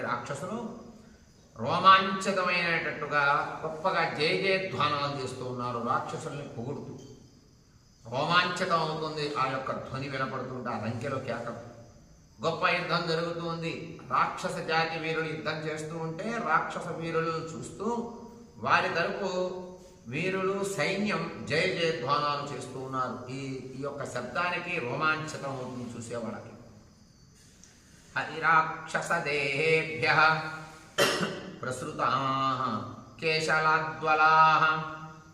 రాక్షసులు రోమాంచితమైనట్టుగా గొప్పగా జయ జయధ్వానాలు చేస్తూ ఉన్నారు. రాక్షసుల్ని పొగుడుతూ రోమాంచితం అవుతుంది. ఆ యొక్క ధ్వని వినపడుతుంటే ఆ లంకెలో కేకలు. గొప్ప యుద్ధం జరుగుతుంది. రాక్షస జాతి వీరులు యుద్ధం చేస్తూ ఉంటే రాక్షస వీరులను చూస్తూ వారి తరపు వీరులు సైన్యం జయ జయధ్వానాలు చేస్తూ ఉన్నారు. ఈ యొక్క శబ్దానికి రోమాంచితం అవుతుంది చూసేవాళ్ళకి. హరిరాక్షస దేహేభ్యః ప్రసృతాః కేశలాద్వలాః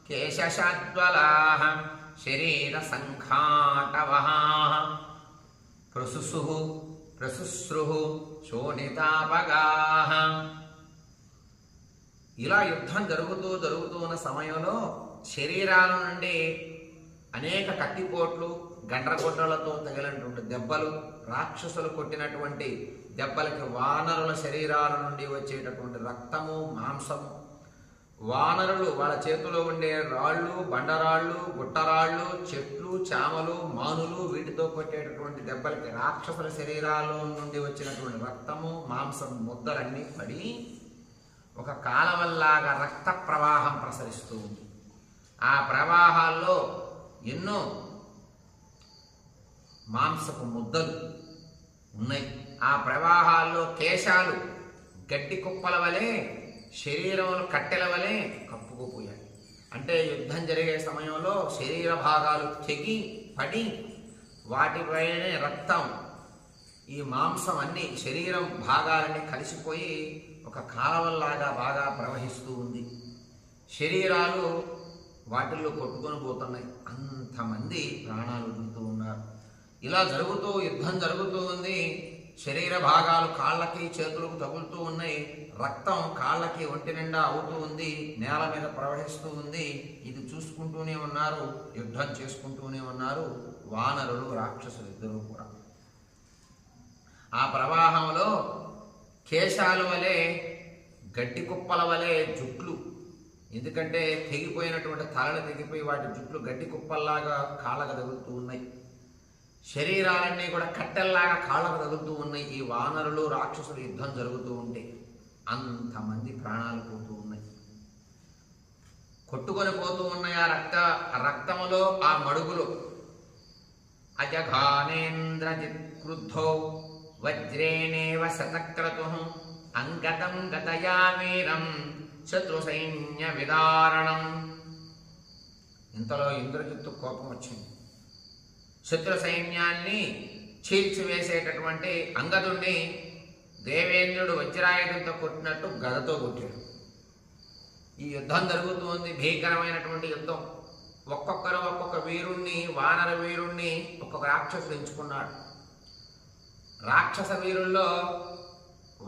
కేశశాద్వలాః శరీర సంఘాటవః ప్రసుసుః ప్రసుశ్రుః శోణితాపగాః. ఇలా యుద్ధం జరుగుతూ ఉన్న సమయంలో శరీరాల నుండి అనేక కత్తిపోట్లు గండ్రగొడ్డలతో తగిలినటువంటి దెబ్బలు, రాక్షసులు కొట్టినటువంటి దెబ్బలకి వానరుల శరీరాల నుండి వచ్చేటటువంటి రక్తము, మాంసము, వానరులు వాళ్ళ చేతిలో ఉండే రాళ్ళు, బండరాళ్ళు, గుట్టరాళ్ళు, చెట్లు, చామలు, మానులు వీటితో కొట్టేటటువంటి దెబ్బలకి రాక్షసుల శరీరాల్లో నుండి వచ్చినటువంటి రక్తము, మాంసం ముద్దలన్నీ పడి ఒక కాలవల్లాగా రక్త ప్రవాహం ప్రసరిస్తూ ఉంది. ఆ ప్రవాహాల్లో ఎన్నో మాంసపు ముద్దలు ఉన్నాయి. ఆ ప్రవాహాల్లో కేశాలు గడ్డి కుప్పల వలె, శరీరములు కట్టెల వలె కప్పుకుపోయాయి. అంటే యుద్ధం జరిగే సమయంలో శరీర భాగాలు తెగి పడి వాటిపైనే రక్తం, ఈ మాంసం అన్ని శరీరం భాగాలన్నీ కలిసిపోయి ఒక కాలవల్లాగా బాగా ప్రవహిస్తూ ఉంది. శరీరాలు వాటిల్లో కొట్టుకొని పోతున్నాయి. అంతమంది ప్రాణాలు వదులుతూ ఉన్నారు. ఇలా యుద్ధం జరుగుతూ ఉంది. శరీర భాగాలు కాళ్ళకి చేతులకు తగులుతూ ఉన్నాయి. రక్తం కాళ్ళకి ఒంటి నిండా అవుతూ ఉంది, నేల మీద ప్రవహిస్తూ ఉంది. ఇది చూసుకుంటూనే ఉన్నారు, యుద్ధం చేసుకుంటూనే ఉన్నారు వానరులు, రాక్షసులు ఇద్దరూ కూడా. ఆ ప్రవాహంలో కేశాల వలె, గడ్డి కుప్పల వలె జుట్లు, ఎందుకంటే తెగిపోయినటువంటి తలలు తెగిపోయి వాటి జుట్లు గడ్డి కుప్పల్లాగా కాళ్ళకు తగులుతూ ఉన్నాయి. శరీరాలన్నీ కూడా కట్టెల్లాగా కాళ్ళకు తగులుతూ ఉన్నాయి. ఈ వానరులు, రాక్షసులు యుద్ధం జరుగుతూ ఉంటే అంతమంది ప్రాణాలు పోతూ ఉన్నాయి, కొట్టుకొని పోతూ ఉన్నాయి. ఆ రక్తములో, ఆ మడుగులో అజఘానేంద్రజిత్ క్రుద్ధో వజ్రేణేవ శతక్రతుః అంగతం గతయా వీరం శత్రు సైన్య విదారణం. ఇంతలో ఇంద్రజిత్తు కోపం వచ్చింది. శత్రు సైన్యాన్ని చీల్చివేసేటటువంటి అంగదుడిని దేవేంద్రుడు వజ్రాయుధంతో కొట్టినట్టు గదతో కొట్టాడు. ఈ యుద్ధం జరుగుతుంది, భీకరమైనటువంటి యుద్ధం. ఒక్కొక్కరు ఒక్కొక్క వీరుణ్ణి, వానర వీరుణ్ణి ఒక్కొక్క రాక్షసుడు ఎంచుకున్నాడు. రాక్షస వీరుల్లో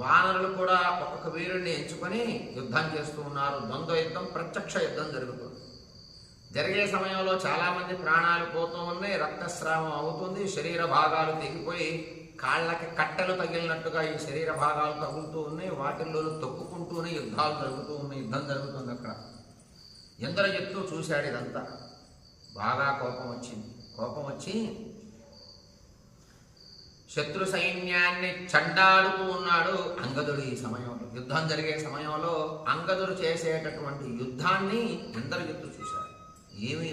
వానరులు కూడా ఒక్కొక్క వీరుణ్ణి ఎంచుకొని యుద్ధం చేస్తూ ఉన్నారు. ద్వంద్వ యుద్ధం, ప్రత్యక్ష యుద్ధం జరుగుతుంది. జరిగే సమయంలో చాలామంది ప్రాణాలు పోతూ ఉన్నాయి, రక్తస్రావం అవుతుంది, శరీర భాగాలు తెగిపోయి కాళ్ళకి కట్టెలు తగిలినట్టుగా ఈ శరీర భాగాలు తగులుతూ ఉన్నాయి. వాటిల్లో తొక్కుకుంటూనే యుద్ధాలు జరుగుతూ ఉన్నాయి. యుద్ధం జరుగుతుంది అక్కడ. ఇంద్రజిత్తు చూశాడు ఇదంతా. బాగా కోపం వచ్చింది. కోపం వచ్చి శత్రు సైన్యాన్ని చండాడుతూ ఉన్నాడు అంగదుడు. ఈ సమయంలో, యుద్ధం జరిగే సమయంలో అంగదుడు చేసేటటువంటి యుద్ధాన్ని ఇంద్రజిత్తు చూశాడు. ఏమి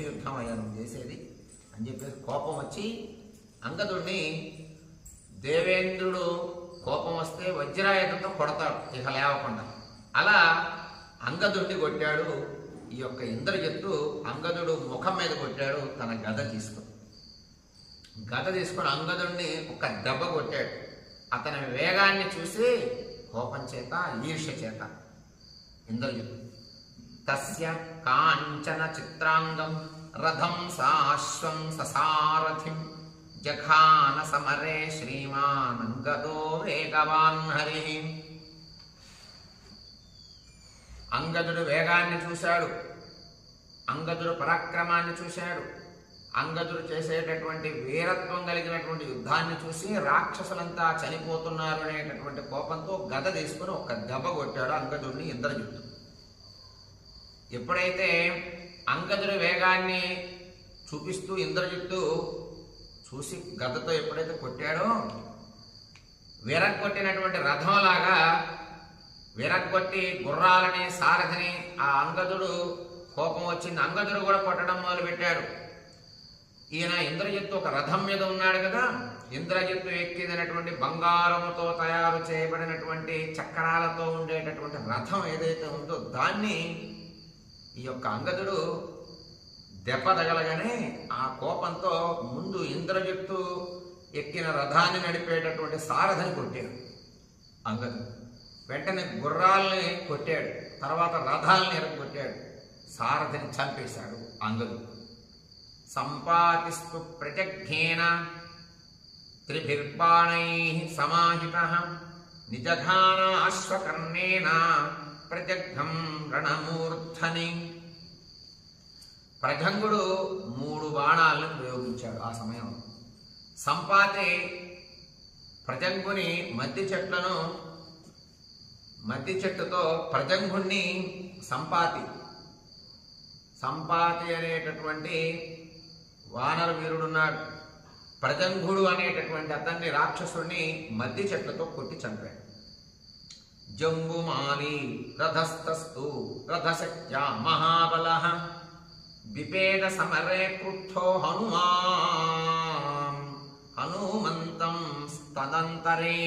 యుద్ధం అయ్యా నువ్వు చేసేది అని చెప్పేసి కోపం వచ్చి అంగదుడిని, దేవేంద్రుడు కోపం వస్తే వజ్రాయుధంతో కొడతాడు ఇక లేవకుండా. అలా అంగదుడిని కొట్టాడు ఈ యొక్క ఇంద్రజిత్తు. అంగదుడు ముఖం మీద కొట్టాడు తన గద తీసుకొని. అంగదుడిని ఒక దెబ్బ కొట్టాడు. అతని వేగాన్ని చూసి కోపం చేత, ఈర్ష్య చేత ఇంద్రజిత్తు తస్య కాంచన చిత్రాంగం రథం సాశ్వం ససారథిం జఘాన సమరే శ్రీమాన్ అంగదో వేగవాన్ హరి. అంగదుడు వేగాన్ని చూశాడు, అంగదుడు పరాక్రమాన్ని చూశాడు, అంగదుడు చేసేటటువంటి వీరత్వం కలిగినటువంటి యుద్ధాన్ని చూసి రాక్షసులంతా చనిపోతున్నారు అనేటటువంటి కోపంతో గద తీసుకుని ఒక దెబ్బ కొట్టాడు అంగదుడిని ఇంద్రజిత్తు. ఎప్పుడైతే అంగదుడి వేగాన్ని చూపిస్తూ ఇంద్రజిత్తు చూసి గదతో ఎప్పుడైతే కొట్టాడో విరగ్గొట్టినటువంటి రథంలాగా విరగ్గొట్టి గుర్రాలని సారథిని ఆ అంగదుడు కోపం వచ్చింది. అంగదుడు కూడా కొట్టడం మొదలుపెట్టాడు. ఈయన ఇంద్రజిత్తు ఒక రథం మీద ఉన్నాడు కదా, ఇంద్రజిత్తు ఎక్కినటువంటి బంగారంతో తయారు చేయబడినటువంటి చక్రాలతో ఉండేటటువంటి రథం ఏదైతే ఉందో దాన్ని ఈ యొక్క అంగదుడు దెబ్బ తగలగానే ఆ కోపంతో ముందు ఇంద్రజిత్తు ఎక్కిన రథాన్ని నడిపేటటువంటి సారథిని కొట్టాడు అంగదుడు. వెంటనే గుర్రాలని కొట్టాడు, తర్వాత రథాలని ఎరగొట్టాడు, సారథిని చంపేశాడు అంగదుడు. సంపాతిస్తు ప్రజఘ్నేన త్రిభిర్బాణై సమాహిత నిజఘాన అశ్వకర్ణేన ప్రజఘ్నం రణమూర్ధని. ప్రజంగుడు 3 బాణాలను ప్రయోగించాడు ఆ సమయంలో. సంపాతి ప్రజంగుని మద్ది చెట్టుతో ప్రజంగుణ్ణి సంపాతి అనేటటువంటి వానర వీరుడున్నాడు. ప్రజంగుడు అనేటటువంటి అతన్ని రాక్షసుడిని మద్ది చెట్లతో కొట్టి చంపాడు. జంబుమాలి రథస్థస్తు రథశక్త్యా మహాబలః విపేద సమరే క్రుద్ధో హనుమంతం తదంతరే.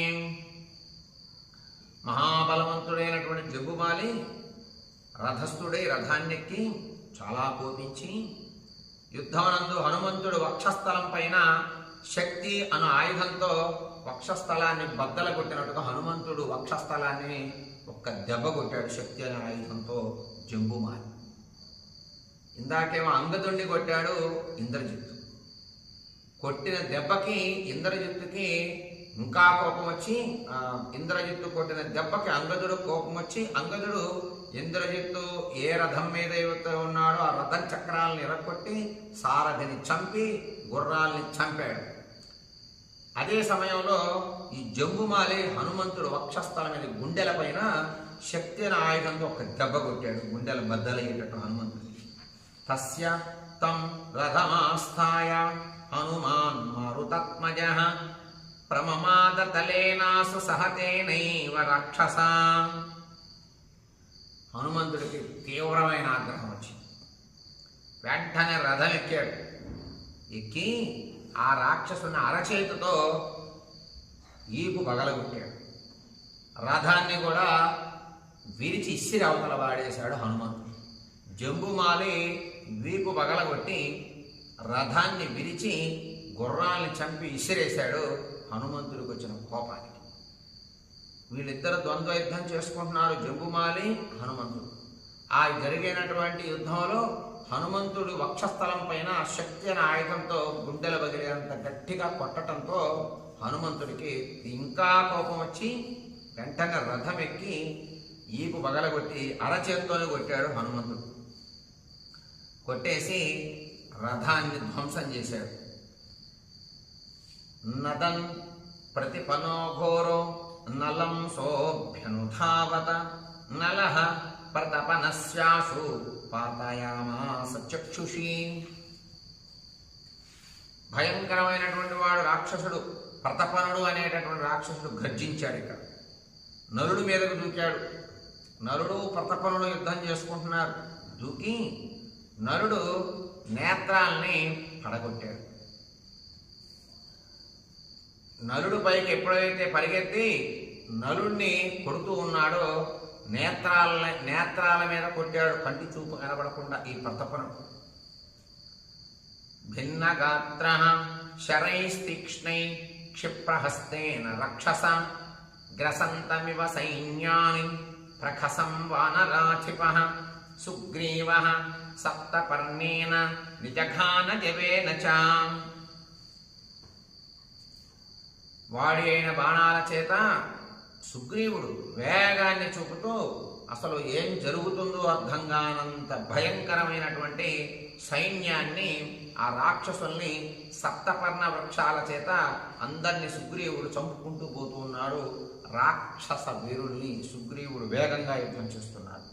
మహాబలవంతుడైనటువంటి జంబుమాలి రథస్థుడై రథాన్నెక్కి చాలా కోపించి యుద్ధమనందు హనుమంతుడు వక్షస్థలం పైన శక్తి అను ఆయుధంతో వక్షస్థలాన్ని బద్దల కొట్టినట్టుగా హనుమంతుడు వక్షస్థలాన్ని ఒక్క దెబ్బ కొట్టాడు శక్తి అనే ఆయుధంతో జంబుమాలి. ఇందాకేమో అంగదుడిని కొట్టాడు ఇంద్రజిత్తు. కొట్టిన దెబ్బకి ఇంద్రజిత్తుకి ఇంకా కోపం వచ్చి ఇంద్రజిత్తు కొట్టిన దెబ్బకి అంగదుడు కోపం వచ్చి అంగదుడు ఇంద్రజిత్తు ఏ రథం మీద అయితే ఉన్నాడో ఆ రథం చక్రాలను ఎరగొట్టి సారథిని చంపి గుర్రాల్ని చంపాడు. అదే సమయంలో ఈ జంబుమాలి హనుమంతుడు వక్షస్థలం మీద గుండెల పైన శక్తి అనే ఆయుధంతో ఒక దెబ్బ కొట్టాడు, గుండెలు బద్దలయ్యేటట్టు హనుమంతుడు. తస్య తం రథమాస్థాయ హనుమాన్ మారుతత్మజః ప్రమమాద తలేనాసు సహతేనైవ రాక్షస. హనుమంతుడికి తీవ్రమైన ఆగ్రహం వచ్చింది. వెంటనే రథం ఎక్కాడు. ఎక్కి ఆ రాక్షసుని అరచేతితో ఈపు పగలగొట్టాడు. రథాన్ని కూడా విరిచి ఇసిరి అవతల వాడేశాడు హనుమంతుడు. జంబుమాలి వీపు పగలగొట్టి రథాన్ని విరిచి గుర్రాల్ని చంపి ఇసిరేశాడు హనుమంతుడికి వచ్చిన కోపానికి. వీళ్ళిద్దరు ద్వంద్వ యుద్ధం చేసుకుంటున్నారు, జంబుమాలి హనుమంతుడు. ఆ జరిగినటువంటి యుద్ధంలో హనుమంతుడు వక్షస్థలం పైన శక్తి అనే ఆయుధంతో గుండెల బగిలేంత గట్టిగా కొట్టడంతో హనుమంతుడికి ఇంకా కోపం వచ్చి వెంటనే రథం ఎక్కి ఈపు పగలగొట్టి అరచేత్తోనే కొట్టాడు హనుమంతుడు. కొట్టేసి రథాన్ని ధ్వంసం చేశాడు. నదన్ ప్రతిపనో ఘోరో నలం సోభ్యనుధావత నలః ప్రతపనస్యాసు పాతయామాస చక్షుషి. భయంకరమైనటువంటి వాడు రాక్షసుడు ప్రతపనుడు అనేటటువంటి రాక్షసుడు గర్జించాడు. ఇక్కడ నలుడు మీదకు దూకాడు. నలుడు ప్రతపనుడు యుద్ధం చేసుకుంటున్నారు. దూకి నలుడు నేత్రాల్ని పడగొట్టాడు. నలుడు పైకి ఎప్పుడైతే పరిగెత్తి నలుడిని కొడుతూ ఉన్నాడో నేత్రాల మీద కొట్టాడు, కంటి చూపు కనబడకుండా ఈ ప్రతపనుడు. భిన్నగాత్ర శరైస్తీక్ష్ణై క్షిప్రహస్తేన రక్షస గ్రసంతమివ సైన్యాని ప్రఖసం వానరాధిపః సుగ్రీవః సప్తపర్ణేన నిజఘాన జవేన చ. వాడి అయిన బాణాల చేత సుగ్రీవుడు వేగాన్ని చూపుతూ అసలు ఏం జరుగుతుందో అర్థం కానంత భయంకరమైనటువంటి సైన్యాన్ని ఆ రాక్షసుల్ని సప్తపర్ణ వృక్షాల చేత అందరినీ సుగ్రీవుడు చంపుకుంటూ పోతూ ఉన్నాడు. రాక్షస వీరుల్ని సుగ్రీవుడు వేగంగా యుద్ధం చేస్తున్నాడు.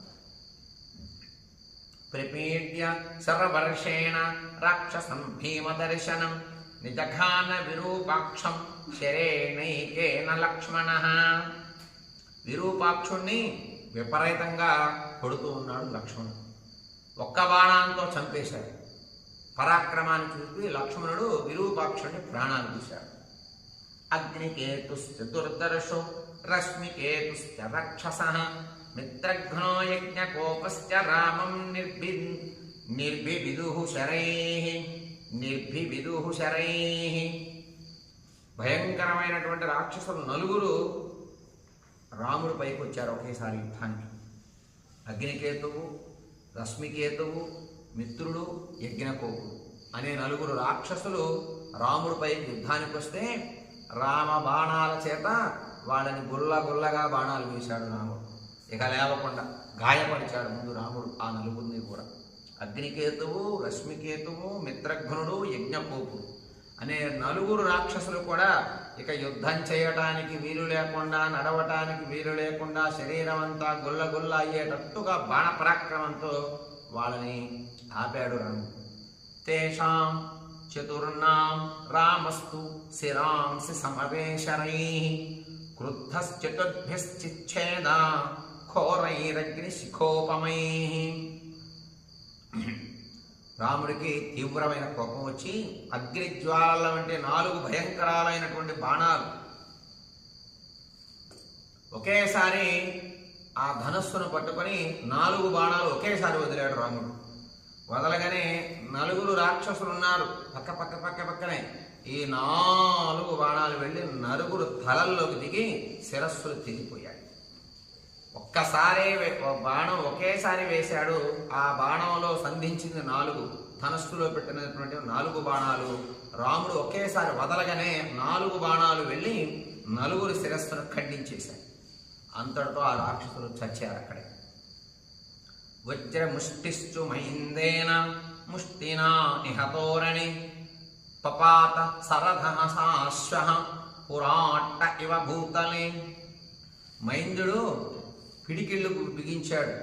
ప్రపీడ్య సర్వర్షేణ రాక్షసం భీమదర్శనం నిజఘాన విరూపాక్షం శరేణైకేన లక్ష్మణ. విరూపాక్షుణ్ణి విపరీతంగా కొడుతూ ఉన్నాడు లక్ష్మణుడు. ఒక్క బాణంతో చంపేశాడు. పరాక్రమాన్ని చూసి లక్ష్మణుడు విరూపాక్షుడిని ప్రాణాలు తీశాడు. అగ్నికేతుశ్చతుర్దర్శో రశ్మికేతుశ్చ రక్షసః మిత్రఘ్నో యజ్ఞకోపశ్చ రామం నిర్భివిదుః శరైః. భయంకరమైనటువంటి రాక్షసులు నలుగురు రాముడి పైకి వచ్చారు ఒకేసారి యుద్ధానికి. అగ్నికేతువు, రశ్మికేతువు, మిత్రుడు, యజ్ఞకోపుడు అనే నలుగురు రాక్షసులు రాముడిపై యుద్ధానికి వస్తే రామ బాణాల చేత వాళ్ళని గుల్లగా బాణాలు వేశాడు రాముడు. ఇక లేవకుండా గాయపరిచాడు ముందు రాముడు ఆ నలుగురిని కూడా. అగ్నికేతువు, రశ్మికేతువు, మిత్రఘ్నుడు, యజ్ఞకోపుడు అనే నలుగురు రాక్షసులు కూడా ఇక యుద్ధం చేయటానికి వీలు లేకుండా, నడవటానికి వీలు లేకుండా శరీరం అంతా గుల్ల అయ్యేటట్టుగా బాణ పరాక్రమంతో వాళ్ళని ఆపాడు రాముడు. తేషాం చతుర్నాం రామస్తు శిరాంసి సమవేశరైః క్రుద్ధశ్చతుర్భిశ్చిచ్ఛేదా ఘోరైరగ్ని శిఖోపమైః. రాముడికి తీవ్రమైన కోపం వచ్చి అగ్నిజ్వాల వంటి 4 భయంకరాలైనటువంటి బాణాలు ఒకేసారి ఆ ధనస్సును పట్టుకొని 4 బాణాలు ఒకేసారి వదిలాడు రాముడు. వదలగానే నలుగురు రాక్షసులు ఉన్నారు పక్కనే. ఈ 4 బాణాలు వెళ్ళి నలుగురు తలల్లోకి దిగి శిరస్సులు తెగిపోయాయి. ఒక్కసారి బాణం ఒకేసారి వేశాడు. ఆ బాణంలో సంధించింది 4 ధనస్సులో పెట్టినటువంటి 4 బాణాలు రాముడు ఒకేసారి వదలగానే 4 బాణాలు వెళ్ళి నలుగురు శిరస్సును ఖండించేశాయి. అంతటితో ఆ రాక్షసులు చచ్చారు అక్కడే. వజ్రముష్టిశ్చు మహిందేన ముష్టినా నిహతోరణి పపాత సరథః సాశ్వః పురాట్ట ఇవ భూతలే. మైందుడు పిడికిళ్ళు బిగించాడు.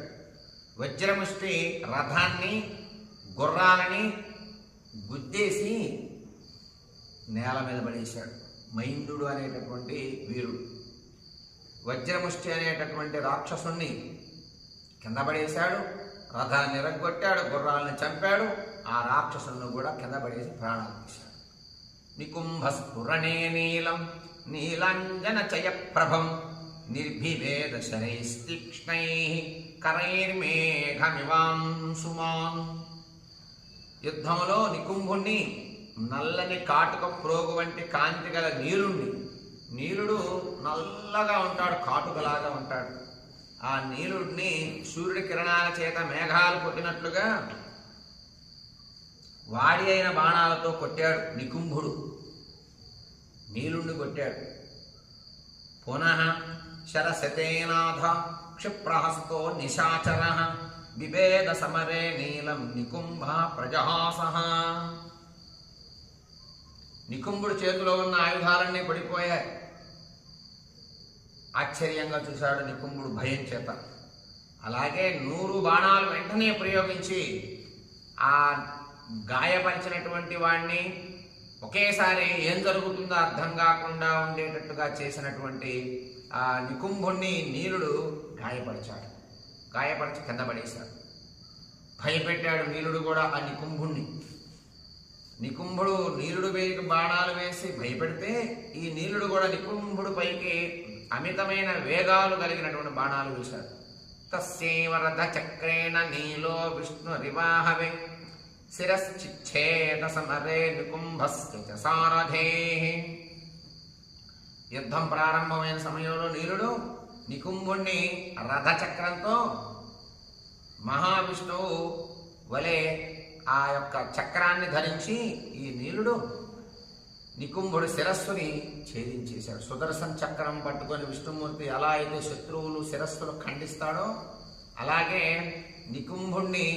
వజ్రముష్టి రథాన్ని గుర్రాలని గుద్దేసి నేల మీద పడేశాడు మైందుడు అనేటటువంటి వీరుడు. వజ్రముష్టి అనేటటువంటి రాక్షసుణ్ణి కింద పడేశాడు. రథాన్ని రగ్గొట్టాడు, గుర్రాలను చంపాడు. ఆ రాక్షసులను కూడా కింద పడేసి ప్రాణాలు తీశాడు. నికుంభస్ఫురణే నీలం నీలాంజన చయప్రభం నిర్భివేద శరైస్తీక్ష్ణైః కరైర్మేఘమివాంశుమాన్. యుద్ధంలో నికుంభుణ్ణి నల్లని కాటుక ప్రోగు వంటి కాంతి గల నీలుడు నల్లగా ఉంటాడు, కాటుకలాగా ఉంటాడు. ఆ నీలుడిని సూర్యుడి కిరణాల చేత మేఘాలు కొట్టినట్లుగా వాడి అయిన బాణాలతో కొట్టాడు నికుంభుడు. నీలుణ్ణి కొట్టాడు. పునః శరశతేనాథ క్షిప్రహస్తో నిశాచరః బిభేద సమరే నీలం నికుంభ ప్రజహాసః. నికుంభుడు చేతిలో ఉన్న ఆయుధాలన్నీ పడిపోయాయి. ఆశ్చర్యంగా చూశాడు నికుంభుడు భయం చేత. అలాగే 100 బాణాలు వెంటనే ప్రయోగించి ఆ గాయపరిచినటువంటి వాడిని ఒకేసారి ఏం జరుగుతుందో అర్థం కాకుండా ఉండేటట్టుగా చేసినటువంటి ఆ నికుంభుణ్ణి నీలుడు గాయపరిచి కింద పడేశాడు. భయపెట్టాడు నీలుడు కూడా ఆ నికుంభుణ్ణి. నికుంభుడు నీలుడు పైకి బాణాలు వేసి భయపెడితే ఈ నీలుడు కూడా నికుంభుడు పైకి అమితమైన వేగాలు కలిగినటువంటి బాణాలు వేశాడు. తస్యైవ రథ చక్రేణ నీలో విష్ణురివాహవే శిరశ్చిచ్ఛేద సమరే నికుంభస్య సారథేః. యుద్ధం ప్రారంభమైన సమయంలో నీలుడు నికుంభుణ్ణి రథచక్రంతో మహావిష్ణువు వలె ఆ యొక్క చక్రాన్ని ధరించి ఈ నీలుడు నికుంభుడి శిరస్సుని ఛేదించేశాడు. సుదర్శన చక్రం పట్టుకొని విష్ణుమూర్తి ఎలా అయితే శత్రువులు శిరస్సులు ఖండిస్తాడో అలాగే నికుంభుణ్ణి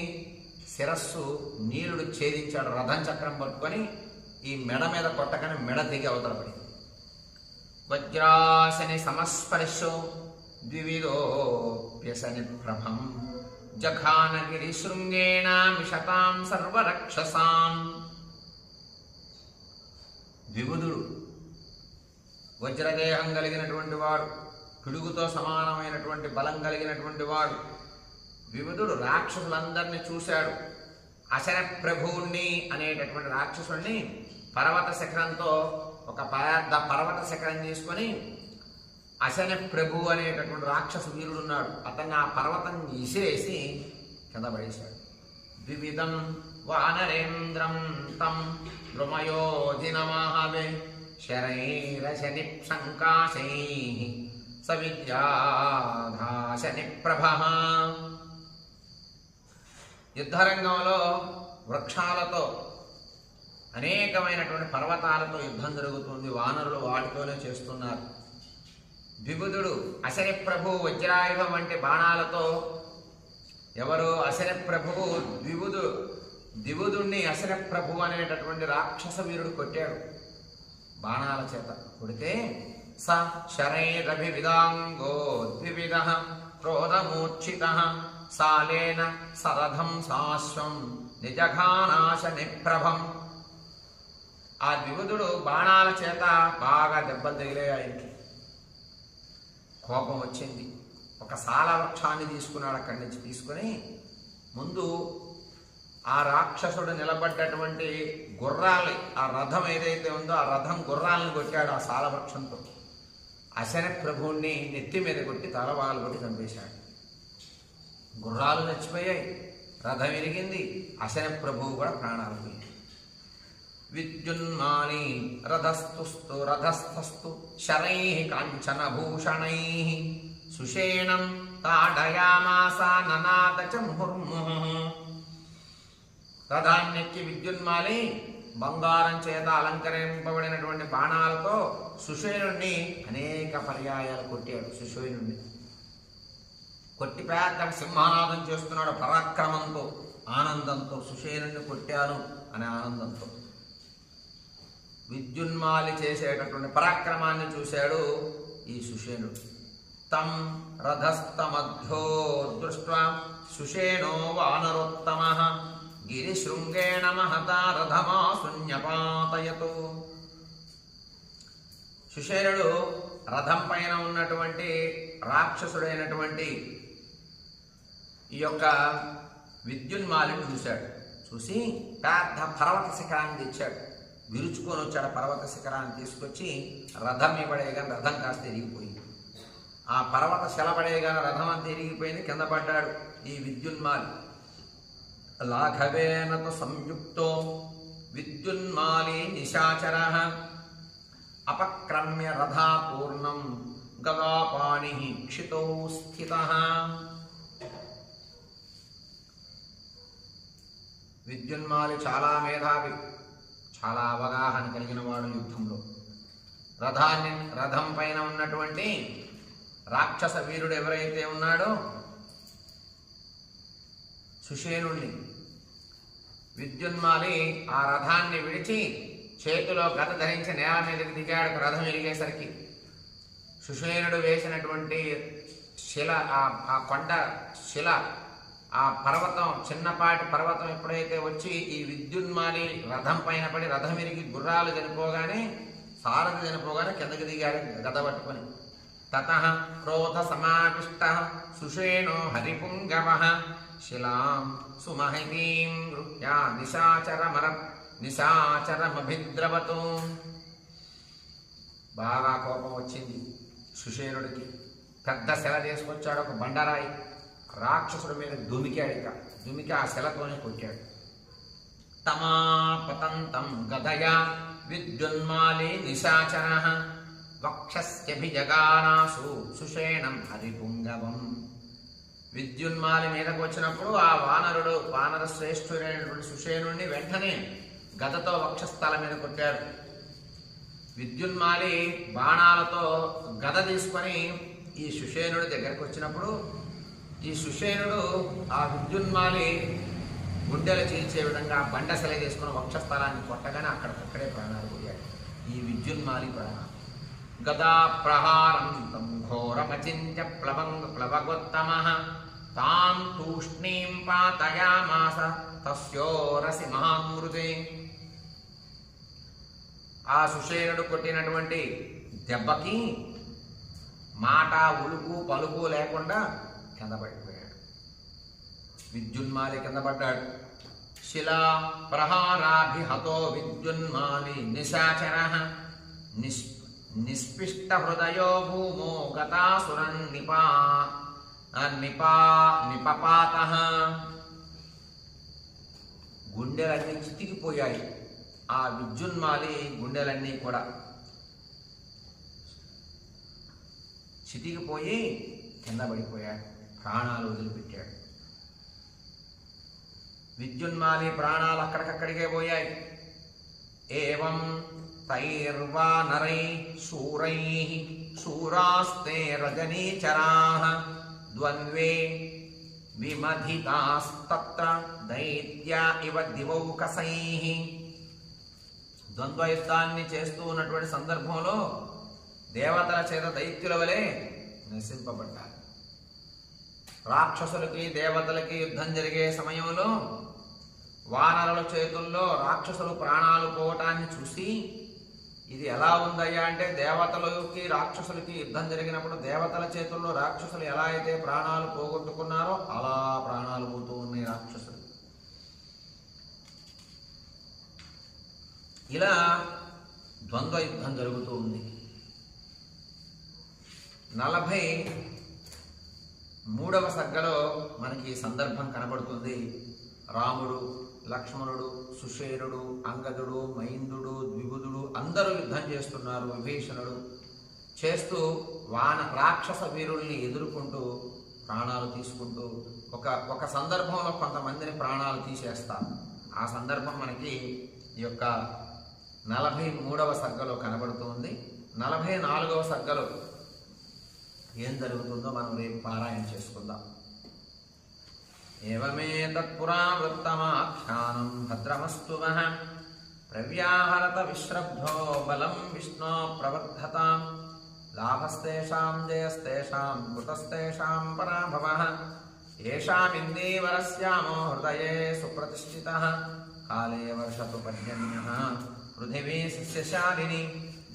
శిరస్సు నీలుడు ఛేదించాడు. రథం చక్రం పట్టుకొని ఈ మెడ మీద కొట్టకని మెడ దిగి అవతలపడింది. వజ్రాసని సమస్పర్శో ద్వివిధోప్యసని ప్రభం జఘానగిరి శృంగేణ మిషతాం సర్వరక్షసాం. విబుధుడు వజ్రదేహం కలిగినటువంటి వాడు, పిడుగుతో సమానమైనటువంటి బలం కలిగినటువంటి వాడు విబుధుడు రాక్షసులందరినీ చూశాడు. అశర ప్రభువుణ్ణి అనేటటువంటి రాక్షసుడిని పర్వత శిఖరంతో, ఒక పెద్ద పర్వత శిఖరం తీసుకొని అశన ప్రభు అనేటటువంటి రాక్షస వీరుడు ఉన్నాడు, అతన్ని ఆ పర్వతం ఇసిరేసి కింద పడేశాడు. ద్వివిధం వానరేంద్రం తం ద్రుమయోధినమాహవే శరైరశని సంకాశై సవిద్యాధాశని ప్రభ. యుద్ధరంగంలో వృక్షాలతో, అనేకమైనటువంటి పర్వతాలతో యుద్ధం జరుగుతుంది. వానరులు వాటితోనే చేస్తున్నారు. ద్విబుధుడు అశని ప్రభు వజ్రాయుధం వంటి బాణాలతో, ఎవరు అశని ప్రభువు ద్విబుధుణ్ణి అశని ప్రభు అనేటటువంటి రాక్షస వీరుడు కొట్టాడు బాణాల చేత. కొడితే స శరైరభివిదాంగో ద్వివిధ క్రోధమూర్ఛిత సాలేన సరథం సాశ్వం నిజఘానాశని ప్రభం. ఆ ద్విబుధుడు బాణాల చేత బాగా దెబ్బలు తగిలాయి. కోపం వచ్చింది. ఒక సాల వృక్షాన్ని తీసుకున్నాడు. అక్కడి నుంచి తీసుకుని ముందు ఆ రాక్షసుడు నిలబడ్డటువంటి గుర్రాలు, ఆ రథం ఏదైతే ఉందో ఆ రథం గుర్రాలను కొట్టాడు ఆ సాల వృక్షంతో. అశని ప్రభువుని నెత్తి మీద కొట్టి తలవాలు కొట్టి చంపేశాడు. గుర్రాలు చచ్చిపోయాయి, రథం ఇరిగింది, అశని ప్రభువు కూడా ప్రాణాలు పోయాయి. విద్యున్మాని రథస్థస్తు శరై కాంచన భూషణై సుషేణం తాడయామాస ననాద చ ముహుర్ముహు. రథాన్నెక్కి విద్యున్మాలి బంగారం చేత అలంకరింపబడినటువంటి బాణాలతో సుషేనుణ్ణి అనేక పర్యాయాలు కొట్టాడు. సుషేనుణ్ణి కొట్టి పెద్ద సింహానాదం చేస్తున్నాడు పరాక్రమంతో, ఆనందంతో. సుషేనుణ్ణి కొట్టాను అనే ఆనందంతో విద్యున్మాలి చేసేటటువంటి పరాక్రమాన్ని చూశాడు ఈ సుషేనుడు. తం రథస్థమధ్యో దృష్ట్వా సుషేణో వానరోత్తమః గిరిశృంగేణ మహతా రథమాశూన్యపాతయతు. సుషేనుడు రథం పైన ఉన్నటువంటి రాక్షసుడైనటువంటి ఈ యొక్క విద్యున్మాలిని చూశాడు. చూసి పెద్ద పర్వత శిఖరాన్ని తెచ్చాడు. విరుచుకొని వచ్చాడు. పర్వత శిఖరాన్ని తీసుకొచ్చి రథం ఇవ్వడేగానే రథం కాస్త ఎరిగిపోయింది. ఆ పర్వత శలపడేగానే రథం అంతా ఎరిగిపోయింది. కింద పడ్డాడు ఈ విద్యున్మాలి. లాఘవేనతో సంయుక్తో విద్యున్మాలి నిశాచరః అపక్రమ్య రథాపూర్ణం గదాపాణి క్షితో స్థితః. విద్యున్మాలి చాలా మేధావి, చాలా అవగాహన కలిగిన వాడు. యుద్ధంలో రథం పైన ఉన్నటువంటి రాక్షస వీరుడు ఎవరైతే ఉన్నాడో సుషేనుణ్ణి, విద్యున్మాలి ఆ రథాన్ని విడిచి చేతిలో గద ధరించి నేల మీదకి దిగాడు. రథం ఎరిగేసరికి సుషేనుడు వేసినటువంటి శిల, ఆ కొండ శిల, ఆ పర్వతం, చిన్నపాటి పర్వతం ఎప్పుడైతే వచ్చి ఈ విద్యున్మాలి రథం పైన పడి రథం ఇరిగి గుర్రాలు చనిపోగానే, సారథి చనిపోగానే కిందకి దిగాడు గద పట్టుకొని. తతః క్రోధ సమావిష్టః సుషేణో హరిపుంగవః శిలాం సుమహితీం గృహ్యా నిశాచరమభిద్రవతు. బాగా కోపం వచ్చింది సుషేనుడికి. పెద్ద శిల తీసుకొచ్చాడు, ఒక బండరాయి. రాక్షసుడి మీద దుమికి ఆ శిలతోనే కొట్టాడు. తమాపతంతం గదయా విద్యున్మాలి నిశాచరః వక్షస్యభిజగానాసు సుషేణం హరిపుంగవం. విద్యున్మాలి మీదకు వచ్చినప్పుడు ఆ వానర శ్రేష్ఠుడైనటువంటి సుషేనుడిని వెంటనే గదతో వక్షస్థల మీద కొట్టాడు. విద్యున్మాలి బాణాలతో గద తీసుకొని ఈ సుషేనుడి దగ్గరకు వచ్చినప్పుడు ఈ సుషేనుడు ఆ విద్యున్మాలి గుండెలు చీల్చే విధంగా బండసలే తీసుకుని వక్షస్థలాన్ని కొట్టగానే అక్కడే ప్రాణాలు పోయాడు ఈ విద్యున్మాలి ప్రాణాలు. గదా ప్రహారం తం ఘోరమచింత్య ప్లవగోత్తమః తాం తూష్ణీం పాతయామాస తస్యోరసి మహామృతే. ఆ సుషేనుడు కొట్టినటువంటి దెబ్బకి మాట ఉలుకు పలుకు లేకుండా కింద పడిపోయాడు. విద్యున్మాలి కింద పడ్డాడు. శిలా ప్రహారాభిహతో విద్యున్మాలి నిశాచర నిస్పిష్ట హృదయో భూమో గతాసురన్ నిపపాత. గుండెలన్నీ చితికిపోయాయి. ఆ విద్యున్మాలి గుండెలన్నీ కూడా చితికిపోయి కింద పడిపోయాడు, ప్రాణాలు వదిలిపెట్టాడు. విద్యున్మాలి ప్రాణాలు అక్కడికక్కడికే పోయాయి. ఏవం తైర్వానరై శూరై శూరాస్తే రజనీచరాః ద్వంద్వే విమధితాస్తత్ర దైత్యా ఇవ దివౌకసైః. ద్వంద్వ యుద్ధాన్ని చేస్తూ ఉన్నటువంటి సందర్భంలో దేవతల చేత దైత్యుల వలె నశింపబడ్డారు. రాక్షసులకి దేవతలకి యుద్ధం జరిగే సమయంలో వానరుల చేతుల్లో రాక్షసులు ప్రాణాలు పోవటాన్ని చూసి ఇది ఎలా ఉందయ్యా అంటే, దేవతలకి రాక్షసులకి యుద్ధం జరిగినప్పుడు దేవతల చేతుల్లో రాక్షసులు ఎలా అయితే ప్రాణాలు పోగొట్టుకున్నారో అలా ప్రాణాలు పోతూ ఉన్నాయి రాక్షసులు. ఇలా ద్వంద్వ యుద్ధం జరుగుతూ ఉంది. 43వ సర్గలో మనకి ఈ సందర్భం కనబడుతుంది. రాముడు, లక్ష్మణుడు, సుషేనుడు, అంగదుడు, మైందుడు, ద్విబుధుడు అందరూ యుద్ధం చేస్తున్నారు. విభీషణుడు చేస్తూ రాక్షస వీరుల్ని ఎదుర్కొంటూ ప్రాణాలు తీసుకుంటూ ఒక సందర్భంలో కొంతమందిని ప్రాణాలు తీసేస్తారు. ఆ సందర్భం మనకి ఈ యొక్క 43వ సర్గలో కనబడుతుంది. 44వ సర్గలో ఏం జరుగుతుందో మనం రేపు పారాయణ చేసుకుందాం. ఏవమేతత్పురావృత్తమాఖ్యానం భద్రమస్తు వః ప్రవ్యాహరత విశ్రబ్ధో బలం విష్ణో ప్రవర్ధతాం లాభస్తేషాం జయస్తేషాం కృతస్తేషాం పరాభవః ఏషామిందీవరస్యామో హృదయే సుప్రతిష్ఠితః కాలే వర్షతు పర్జన్యః పృథివీ సస్యశాలిని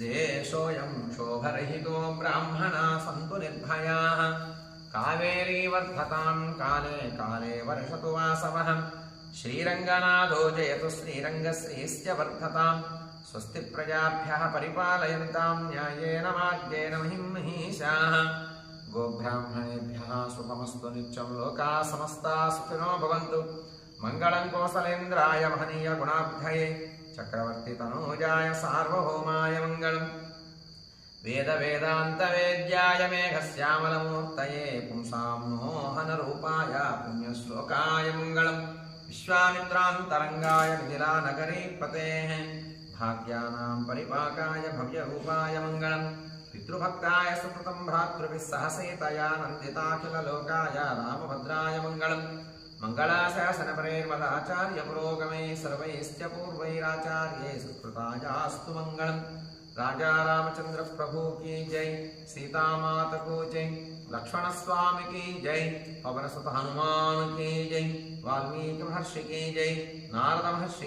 దేశోయం శోభరహితో బ్రాహ్మణా సంతు నిర్భయాః కావేరీ వర్ధతాం కాలే కాలే వర్షతు వాసవః శ్రీరంగనాథో జయతు శ్రీరంగశ్రీస్య వర్ధతాం స్వస్తి ప్రజాభ్యః పరిపాలయంతాం న్యాయేన మార్గేణ మహిం మహీషాః గోబ్రాహ్మణేభ్యः సుఖమస్తు నిత్యం లోకాः సమస్తాः సుఖినో భవంతు మంగళం కోసలేంద్రాయ మహనీయ గుణాబ్ధయే చక్రవర్తి తనూజాయ సార్వభౌమాయ మంగళం వేద వేదాంత వేద్యాయ మేఘశ్యామలమూర్తయే పుంసాం మోహన రూపాయ పుణ్యశ్లోకాయ మంగళం విశ్వామిత్రాంతరంగాయ మిథిలానగరీపతేః భాగ్యానాం పరిపాకాయ భవ్యరూపాయ మంగళం పితృభక్తాయ సుకృతం భ్రాతృభిः సహ సీతయా నందితాఖిలలోకాయ రామభద్రాయ మంగళం మంగళాశాసనపరైర్మదాచార్య పురోగమై సర్వైశ్చ పూర్వైరాచార్యై సత్కృతాయాస్తు మంగళం राजा रामचंद्र प्रभु की जय, सीता माता को जय, लक्ष्मण स्वामी की जय, पवन सुत हनुमान की जय, वाल्मीकि महर्षि की जय, नारद महर्षि